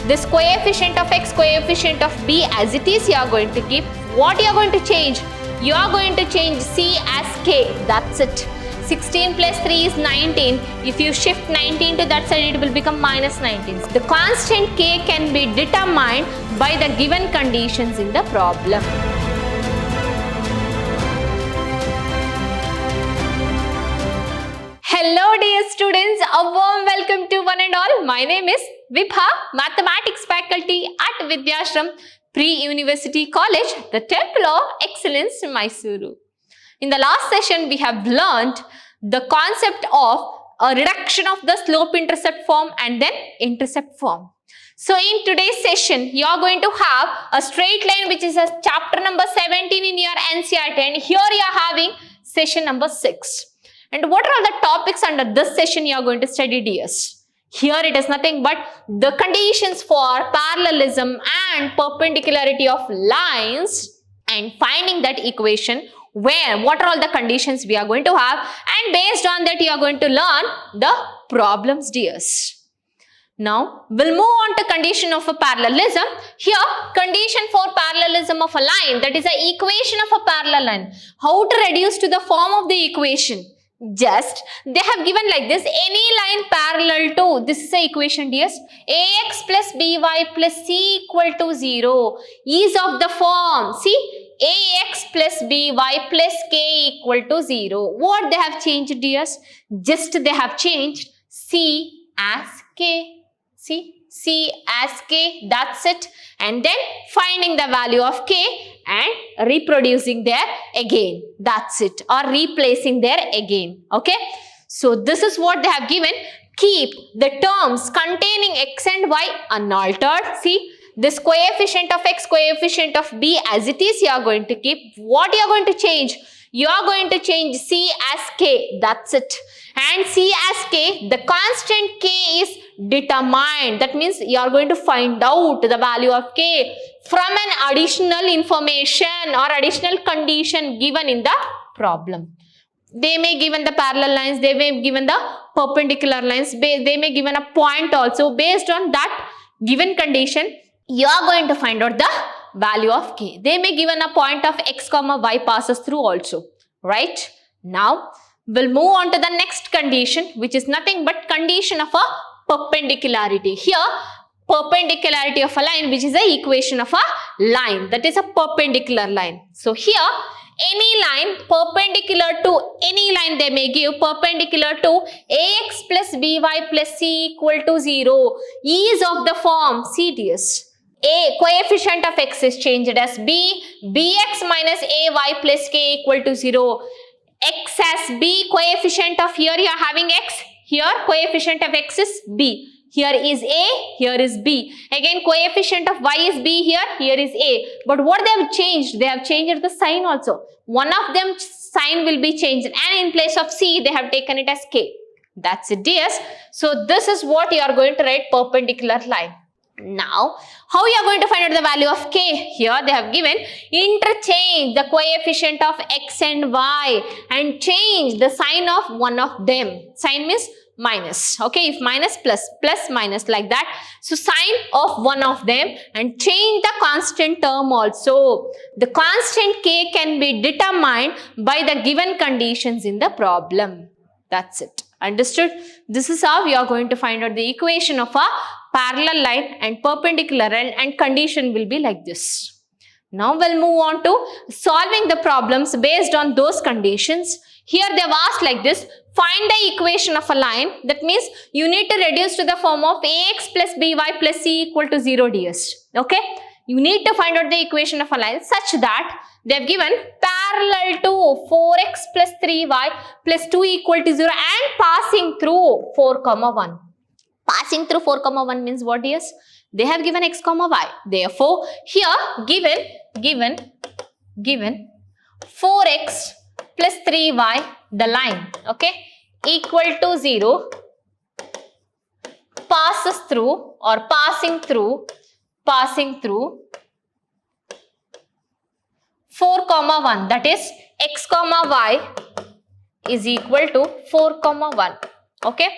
This coefficient of x, coefficient of b as it is, you are going to keep. What you are going to change? You are going to change c as k. That's it. 16 plus 3 is 19. If you shift 19 to that side, it will become minus 19. The constant k can be determined by the given conditions in the problem. Hello dear students, a warm welcome to one and all. My name is Vibha, Mathematics faculty at Vidyashram Pre-University College, the Temple of Excellence, Mysuru. In the last session, we have learned the concept of a reduction of the slope-intercept form and then intercept form. So in today's session, you are going to have a straight line which is a chapter number 17 in your NCERT, and here you are having session number 6. And what are the topics under this session you are going to study, dears? Here it is nothing but the conditions for parallelism and perpendicularity of lines and finding that equation where what are all the conditions we are going to have, and based on that you are going to learn the problems, dears. Now we'll move on to condition of a parallelism. Here condition for parallelism of a line, that is the equation of a parallel line. How to reduce to the form of the equation? Just they have given like this: any line parallel to, this is the equation, dears, ax plus by plus c equal to 0 is of the form, see, ax plus by plus k equal to 0. What they have changed, dears? Just they have changed c as k. See, c as k, that's it. And then finding the value of k and reproducing there again, that's it, or replacing there again. Okay, so this is what they have given. Keep the terms containing x and y unaltered. See, this coefficient of x, coefficient of b as it is, you are going to keep. What you are going to change? You are going to change c as k, that's it. And c as k, the constant k is determined. That means you are going to find out the value of k from an additional information or additional condition given in the problem. They may given the parallel lines, they may given the perpendicular lines, they may given a point also. Based on that given condition, you are going to find out the value of k. They may given a point of x comma y passes through also, right? Now we'll move on to the next condition, which is nothing but condition of a perpendicularity. Here perpendicularity of a line, which is the equation of a line, that is a perpendicular line. So here any line perpendicular to any line they may give, perpendicular to ax plus by plus c equal to 0 is of the form, see dears, a coefficient of x is changed as b, bx minus ay plus k equal to 0, x as b, coefficient of, here you are having x, here coefficient of x is b, here is a, here is b, again coefficient of y is b, here is a. But what they have changed? They have changed the sign also. One of them sign will be changed, and in place of c they have taken it as k. That's it, dears. So this is what you are going to write, perpendicular line. Now, how you are going to find out the value of k? Here they have given, interchange the coefficient of x and y and change the sign of one of them. Sign means minus. Okay, if minus plus, plus minus, like that. So sign of one of them and change the constant term also. The constant k can be determined by the given conditions in the problem. That's it. Understood? This is how we are going to find out the equation of a parallel line and perpendicular line, and condition will be like this. Now we'll move on to solving the problems based on those conditions. Here they have asked like this: find the equation of a line. That means you need to reduce to the form of ax plus by plus c equal to 0, dears. Okay, you need to find out the equation of a line such that they have given parallel to 4x plus 3y plus 2 equal to 0 and passing through 4 comma 1. Passing through 4 comma 1 means what, dears? They have given x comma y. Therefore here given 4x plus 3y, the line, okay, equal to 0, passes through or passing through 4 comma 1, that is x comma y is equal to 4 comma 1. Okay,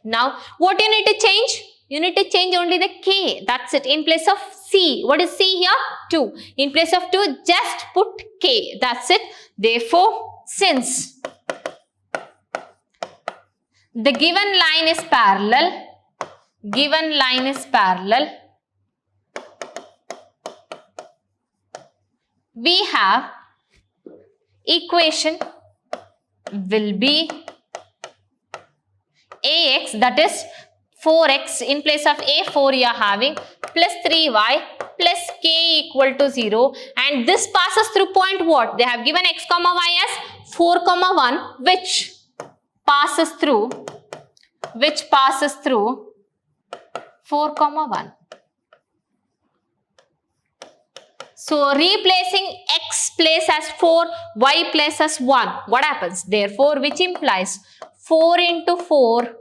now what you need to change? You need to change only the k. That's it. In place of c, what is c here? 2. In place of 2, just put k. That's it. Therefore, since the given line is parallel, we have equation will be ax, that is 4x, in place of a 4 you are having, plus 3y plus k equal to 0, and this passes through point what? They have given x comma y as 4 comma 1, which passes through 4 comma 1. So replacing x place as 4, y place as 1. What happens? Therefore, which implies 4 into 4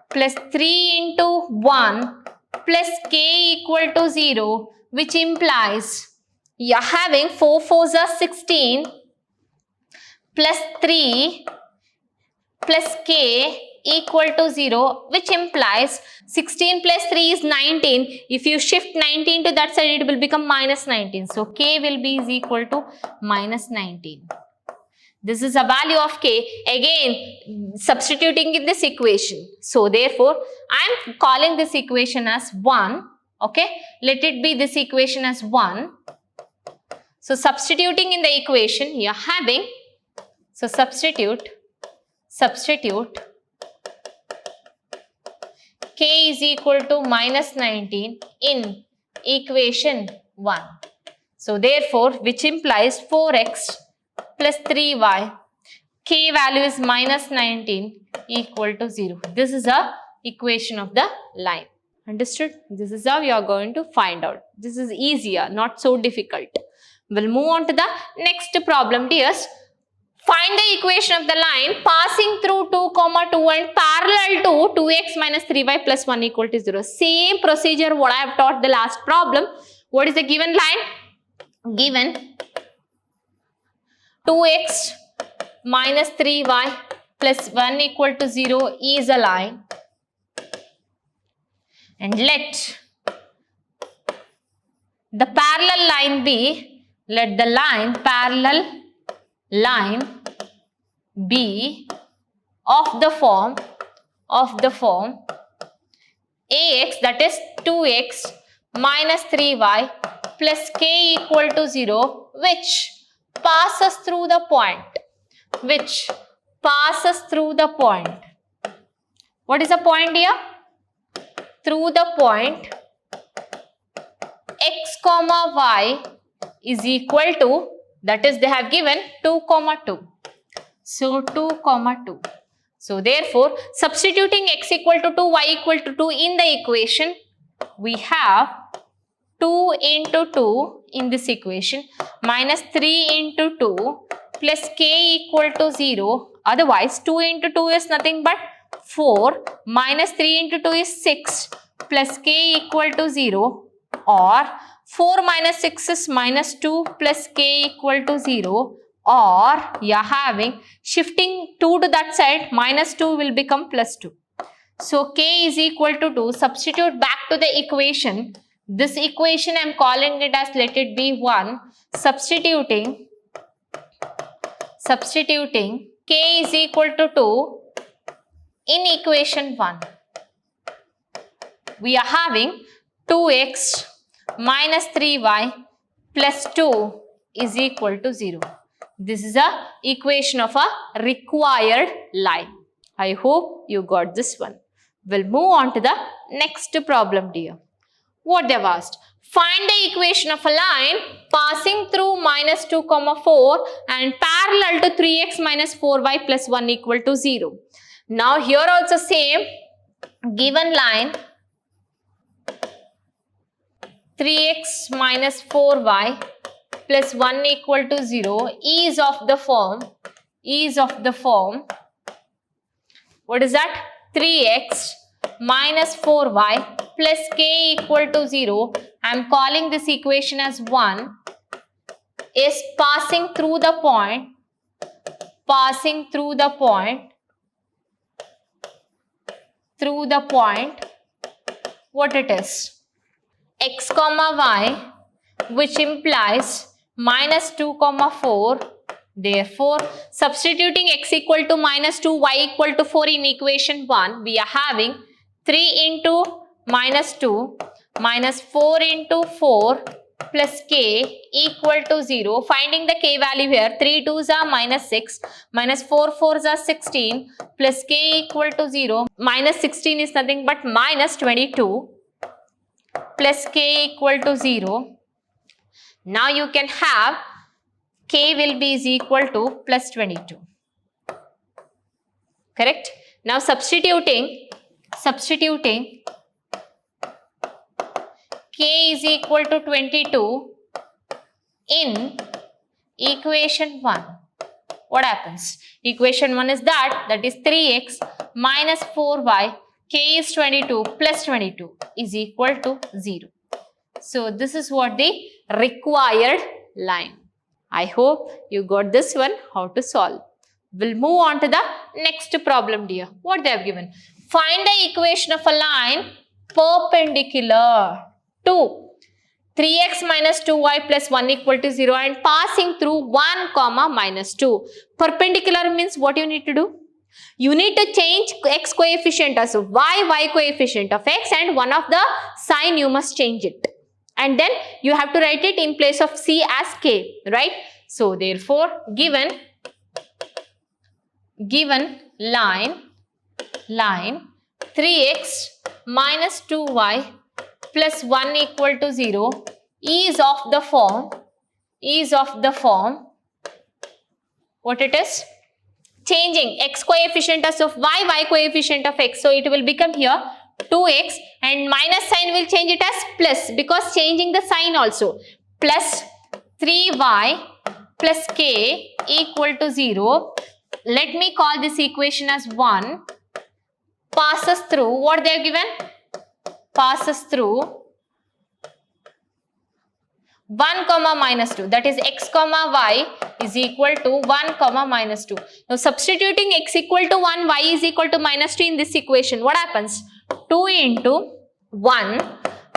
plus 3 into 1 plus k equal to 0, which implies you are having 4 4s are 16 plus 3 plus k equal to 0, which implies 16 plus 3 is 19. If you shift 19 to that side, it will become minus 19. So k will be is equal to minus 19. This is a value of k, again substituting in this equation. So therefore, I am calling this equation as 1. Okay, let it be this equation as 1. So substituting in the equation, you are having, so substitute k is equal to minus 19 in equation 1. So therefore, which implies 4x plus 3y, k value is minus 19 equal to 0. This is a equation of the line. Understood? This is how you are going to find out. This is easier, not so difficult. We'll move on to the next problem, dears. Find the equation of the line passing through 2, 2 and parallel to 2x minus 3y plus 1 equal to 0. Same procedure what I have taught the last problem. What is the given line? Given 2x minus 3y plus 1 equal to 0 is a line. And let the parallel line be, let the parallel line be of the form ax, that is 2x minus 3y plus k equal to 0, which passes through the point. What is the point here? Through the point x comma y is equal to, that is they have given 2 comma 2. So 2 comma 2. So therefore, substituting x equal to 2, y equal to 2 in the equation, we have 2 into 2 in this equation minus 3 into 2 plus k equal to 0. Otherwise, 2 into 2 is nothing but 4 minus 3 into 2 is 6 plus k equal to 0, or 4 minus 6 is minus 2 plus k equal to 0, or you are having shifting 2 to that side, minus 2 will become plus 2. So k is equal to 2. Substitute back to the equation. This equation I am calling it as, let it be 1. Substituting k is equal to 2 in equation 1. We are having 2x minus 3y plus 2 is equal to 0. This is a equation of a required line. I hope you got this one. We'll move on to the next problem, dear. What they have asked? Find the equation of a line passing through minus 2 comma 4 and parallel to 3x minus 4y plus 1 equal to 0. Now here also same, given line 3x minus 4y plus 1 equal to 0 is of the form, what is that? 3x minus 4y plus k equal to 0. I am calling this equation as 1, is passing through the point, what it is? X comma y, which implies minus 2 comma 4. Therefore, substituting x equal to minus 2, y equal to 4 in equation 1, we are having 3 into minus 2 minus 4 into 4 plus k equal to 0. Finding the k value here, 3 2s are minus 6, minus 4 4s are 16, plus k equal to 0. Minus 16 is nothing but minus 22, plus k equal to 0. Now you can have k will be is equal to plus 22. Correct? Now substituting k is equal to 22 in equation 1. What happens? Equation 1 is that is 3x minus 4y, k is 22 plus 22 is equal to 0. So this is what the required line. I hope you got this one, how to solve. We'll move on to the next problem, dear. What they have given? Find the equation of a line perpendicular to 3x minus 2y plus 1 equal to 0 and passing through 1 comma minus 2. Perpendicular means what you need to do? You need to change x coefficient as y coefficient of x, and one of the sign you must change it. And then you have to write it in place of c as k, right? So therefore, given line 3x minus 2y plus 1 equal to 0 is of the form, what it is? Changing x coefficient as of y coefficient of x. So it will become here 2x, and minus sign will change it as plus, because changing the sign also. Plus 3y plus k equal to 0. Let me call this equation as 1. Passes through, what they are given? Passes through 1 comma minus 2, that is x comma y is equal to 1 comma minus 2. Now substituting x equal to 1, y is equal to minus 2 in this equation, what happens? 2 into 1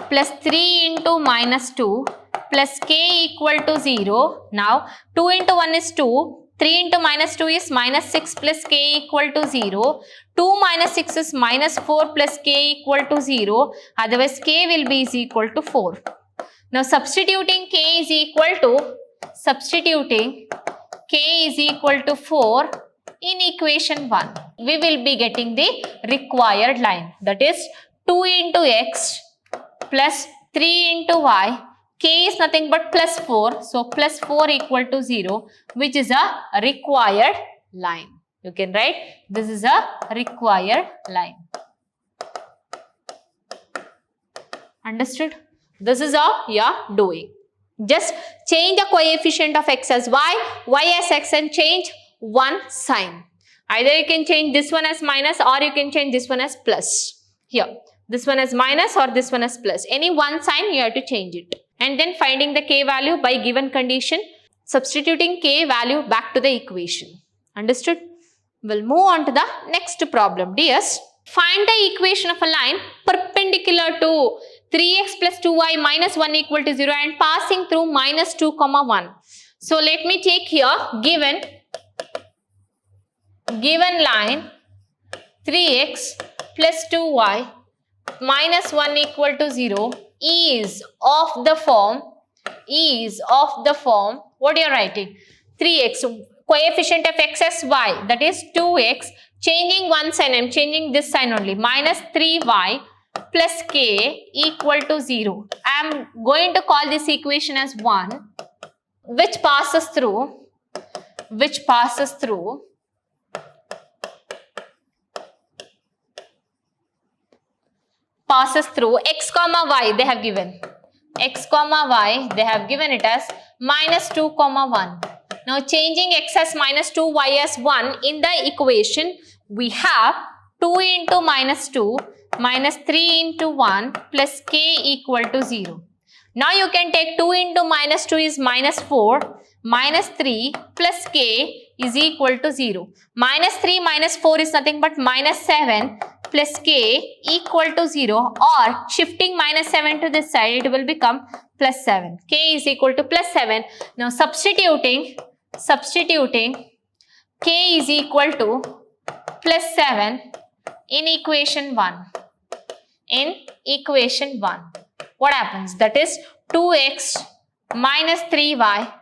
plus 3 into minus 2 plus k equal to 0. Now 2 into 1 is 2, 3 into minus 2 is minus 6 plus k equal to 0. 2 minus 6 is minus 4 plus k equal to 0. Otherwise k will be is equal to 4. Now substituting k is equal to 4 in equation 1. We will be getting the required line, that is 2 into x plus 3 into y. K is nothing but plus 4. So plus 4 equal to 0, which is a required line. You can write this is a required line. Understood? This is how you are doing. Just change the coefficient of x as y as x, and change one sign. Either you can change this one as minus, or you can change this one as plus. Here, this one as minus or this one as plus. Any one sign you have to change it. And then finding the k value by given condition, substituting k value back to the equation. Understood? We'll move on to the next problem, dears. Find the equation of a line perpendicular to 3x plus 2y minus 1 equal to 0 and passing through minus 2 comma 1. So let me take here given line 3x plus 2y minus 1 equal to 0 is of the form, what you are writing? 3x, coefficient of x as y, that is 2x, changing one sign, I am changing this sign only, minus 3y plus k equal to 0. I am going to call this equation as 1, which passes through x comma y they have given. X comma y they have given it as minus 2 comma 1. Now changing x as minus 2, y as 1 in the equation, we have 2 into minus 2 minus 3 into 1 plus k equal to 0. Now you can take 2 into minus 2 is minus 4, minus 3 plus k is equal to 0. Minus 3 minus 4 is nothing but minus 7, plus k equal to 0, or shifting minus 7 to this side, it will become plus 7. K is equal to plus 7. Now substituting k is equal to plus 7 in equation 1. In equation 1, what happens? That is 2x minus 3y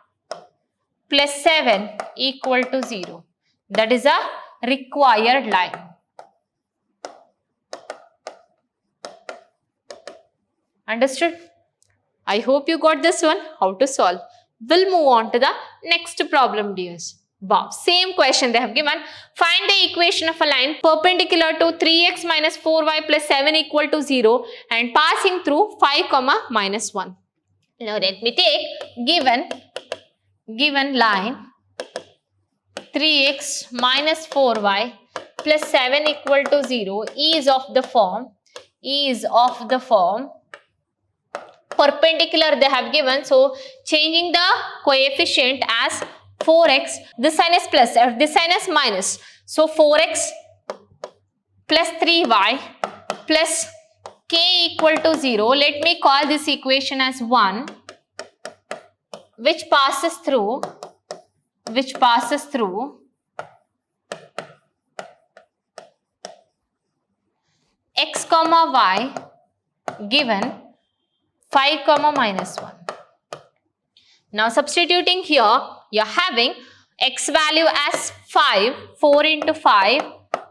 plus 7 equal to 0. That is a required line. Understood? I hope you got this one. How to solve? We'll move on to the next problem, dears. Wow, same question they have given. Find the equation of a line perpendicular to 3x minus 4y plus 7 equal to 0 and passing through 5 comma minus 1. Now let me take given line 3x minus 4y plus 7 equal to 0 is of the form perpendicular they have given. So changing the coefficient as 4x, this sign is plus or this sign is minus. So 4x plus 3y plus k equal to 0. Let me call this equation as 1, which passes through x comma y given 5 comma minus 1. Now substituting here, you are having x value as 5, 4 into 5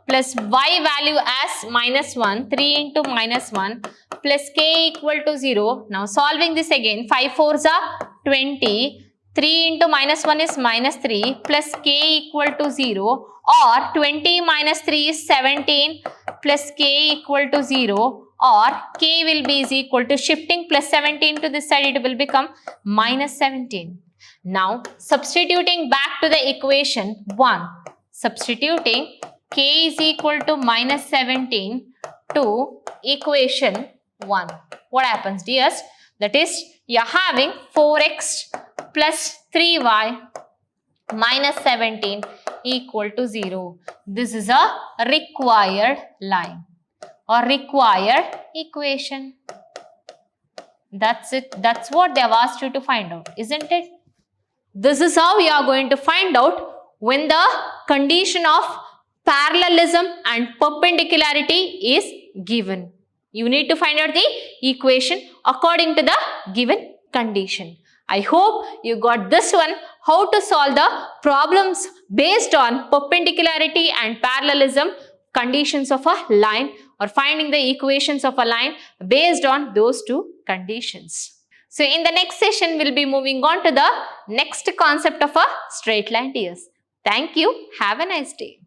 plus y value as minus 1, 3 into minus 1 plus k equal to 0. Now solving this again, 5 4s are 20, 3 into minus 1 is minus 3 plus k equal to 0, or 20 minus 3 is 17 plus k equal to 0, or k will be is equal to shifting plus 17 to this side, it will become minus 17. Now substituting back to the equation 1, substituting k is equal to minus 17 to equation 1. What happens, dears? That is, you are having 4x plus 3y minus 17 equal to 0. This is a required line or required equation. That's it. That's what they have asked you to find out, isn't it? This is how we are going to find out when the condition of parallelism and perpendicularity is given. You need to find out the equation according to the given condition. I hope you got this one, how to solve the problems based on perpendicularity and parallelism conditions of a line, or finding the equations of a line based on those two conditions. So in the next session, we'll be moving on to the next concept of a straight line, dears. Thank you. Have a nice day.